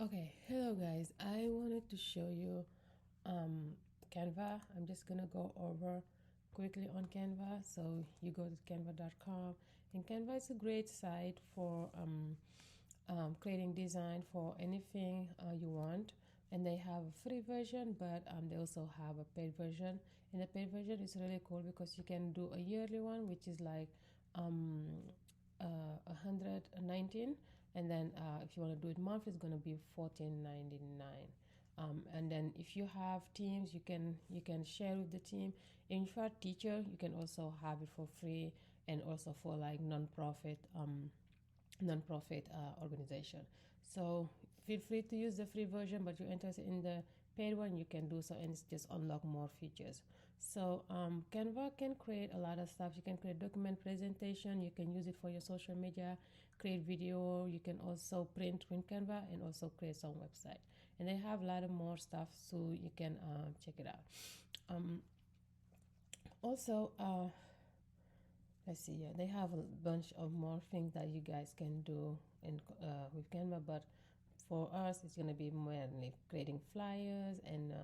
Okay, hello guys. I wanted to show you um, Canva. I'm just gonna go over quickly on Canva. So you go to canva.com, and Canva is a great site for creating design for anything you want. And they have a free version, but they also have a paid version. And the paid version is really cool because you can do a yearly one, which is like um, 119, and then if you want to do it monthly, it's going to be 14.99. And then if you have teams, you can share with the team. And if you're a teacher, you can also have it for free, and also for like nonprofit organization. So feel free to use the free version, but you're interested in the paid one, you can do so, and it's just unlock more features. So Canva can create a lot of stuff. You can create document presentation. You can use it for your social media, create video. You can also print with Canva and also create some website. And they have a lot of more stuff, so you can check it out. Um, also, let's see. Yeah, they have a bunch of more things that you guys can do in with Canva, but for us, it's gonna be mainly creating flyers and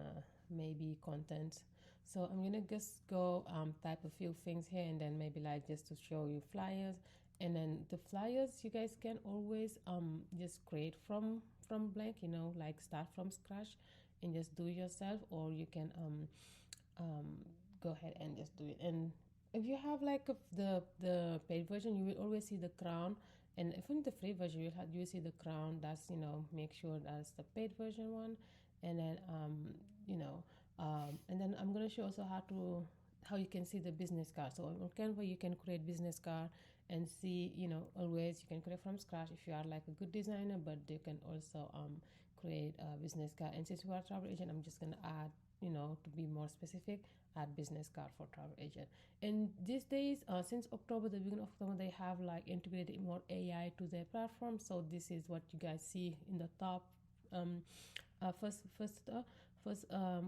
maybe content. So I'm gonna just go type a few things here, and then maybe like just to show you flyers. And then the flyers you guys can always just create from blank, like start from scratch and just do it yourself, or you can um, go ahead and just do it. And if you have like the paid version, you will always see the crown. And even the free version, you will see the crown. That's, make sure that's the paid version one. And then and then I'm gonna show also how you can see the business card. So on Canva you can create business card and see, always you can create from scratch if you are like a good designer, but you can also create a business card. And since we are a travel agent, I'm just gonna add, to be more specific, add business card for travel agent. And these days, since October, the beginning of October, they have like integrated more AI to their platform. So this is what you guys see in the top, um, first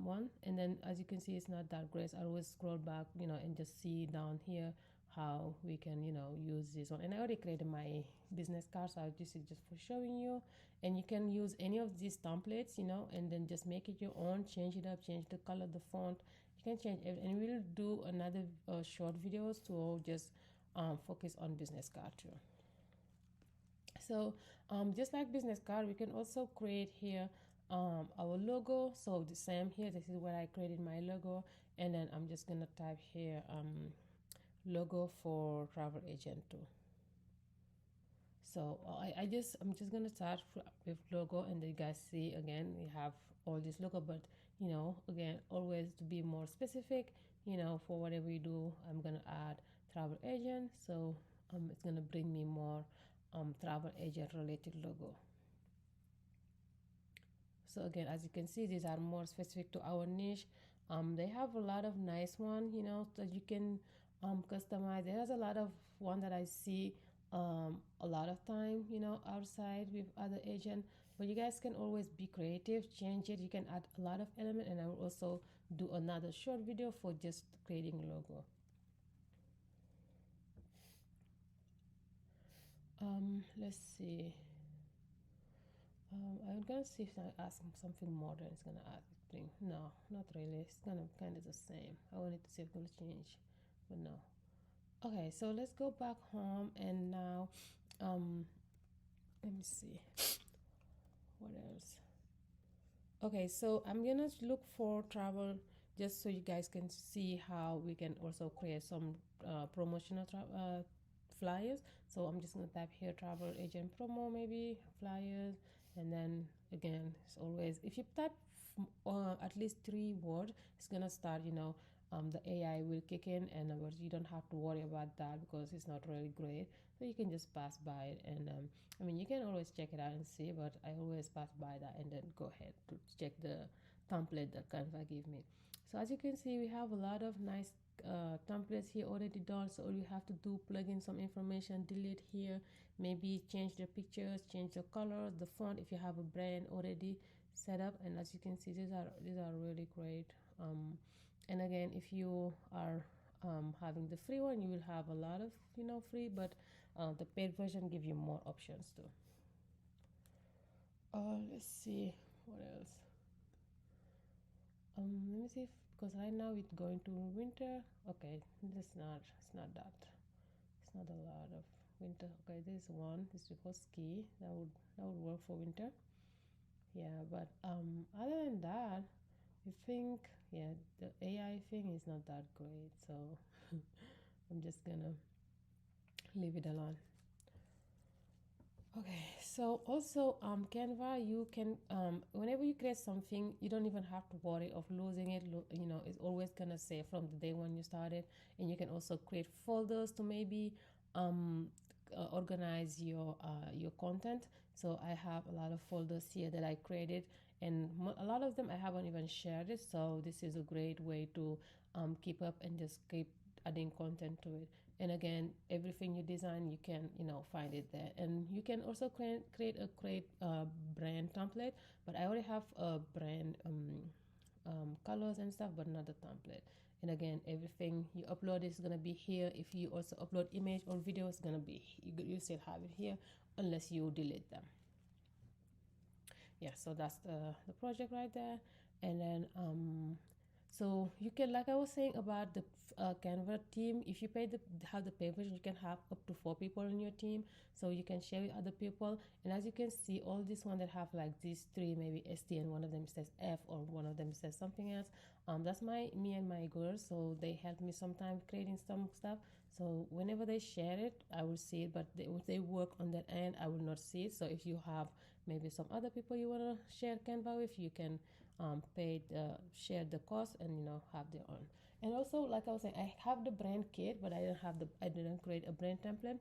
one. And then as you can see, it's not that great. I always scroll back, and just see down here how we can, use this one. And I already created my business card, so this is just for showing you. And you can use any of these templates, and then just make it your own, change it up, change the color, the font. You can change it, and we'll do another short videos to just focus on business card too. So just like business card, we can also create here our logo. So the same here, this is where I created my logo. And then I'm just gonna type here logo for travel agent too. So I'm just gonna start with logo, and then you guys see again we have all this logo. But again, always to be more specific, for whatever you do, I'm gonna add travel agent. So it's gonna bring me more travel agent related logo. So again, as you can see, these are more specific to our niche. They have a lot of nice one, that you can customize. There's a lot of one that I see a lot of time, outside with other agent. But you guys can always be creative, change it. You can add a lot of element, and I will also do another short video for just creating logo. Let's see. I'm gonna see if I ask him something more than it's gonna ask bring. No, not really. It's gonna kind of the same. I wanted to see if it's gonna change, but no. Okay, so let's go back home, and now, um, let me see what else. Okay, so I'm gonna look for travel just so you guys can see how we can also create some promotional flyers. So I'm just gonna type here travel agent promo, maybe flyers, and then again, it's always if you type at least 3 words, it's gonna start. The AI will kick in, and you don't have to worry about that because it's not really great. So you can just pass by it, and I mean, you can always check it out and see, but I always pass by that and then go ahead to check the template that Canva give me. So as you can see, we have a lot of nice templates here already done. So all you have to do, plug in some information, delete here, maybe change the pictures, change the colors, the font if you have a brand already set up. And as you can see, these are really great. And again, if you are having the free one, you will have a lot of free, but the paid version give you more options too. let's see what else. Let me see if, because right now it's going to winter. Okay, it's not that. It's not a lot of winter. Okay, this one. This is for ski. That would work for winter. Yeah, but other than that, I think yeah, the AI thing is not that great. So I'm just gonna leave it alone. Okay, so also Canva, you can whenever you create something, you don't even have to worry of losing it. It's always gonna say from the day when you started, and you can also create folders to maybe um, organize your content. So I have a lot of folders here that I created, and a lot of them I haven't even shared it. So this is a great way to keep up and just keep adding content to it. And again, everything you design, you can find it there, and you can also create a brand template. But I already have a brand colors and stuff, but not the template. And again, everything you upload is gonna be here. If you also upload image or video, it's gonna be, you still have it here unless you delete them. Yeah, so that's the project right there. And then so you can, like I was saying about the Canva team, if you have the pay version, you can have up to 4 people in your team, so you can share with other people. And as you can see, all this one that have like these three, maybe ST, and one of them says F, or one of them says something else. That's me and my girls, so they help me sometimes creating some stuff. So whenever they share it, I will see it, but if they work on that end, I will not see it. So if you have maybe some other people you want to share Canva with, you can share the cost and have their own. And also, like I was saying, I have the brand kit, but I didn't create a brand template.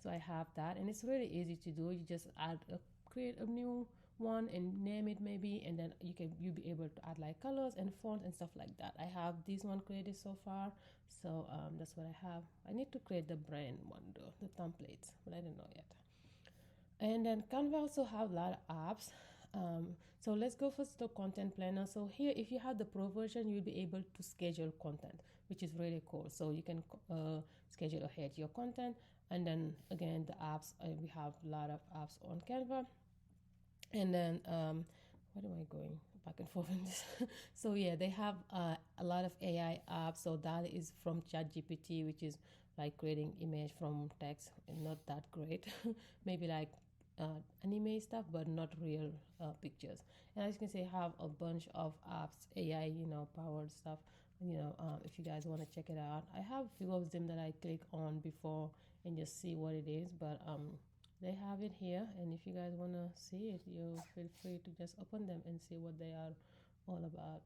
So I have that, and it's really easy to do. You just create a new one and name it maybe, and then you'll be able to add like colors and fonts and stuff like that. I have this one created so far. So that's what I have. I need to create the brand one though, the templates, but I don't know yet. And then Canva also have a lot of apps. So let's go first to content planner. So here, if you have the pro version, you'll be able to schedule content, which is really cool. So you can schedule ahead your content. And then again, the apps, we have a lot of apps on Canva. And then what am I going back and forth in this? So yeah, they have a lot of AI apps. So that is from ChatGPT, which is like creating image from text, and not that great. Maybe like anime stuff, but not real pictures. And as you can see, I have a bunch of apps, AI, powered stuff. If you guys want to check it out, I have a few of them that I click on before and just see what it is. But they have it here, and if you guys want to see it, you feel free to just open them and see what they are all about.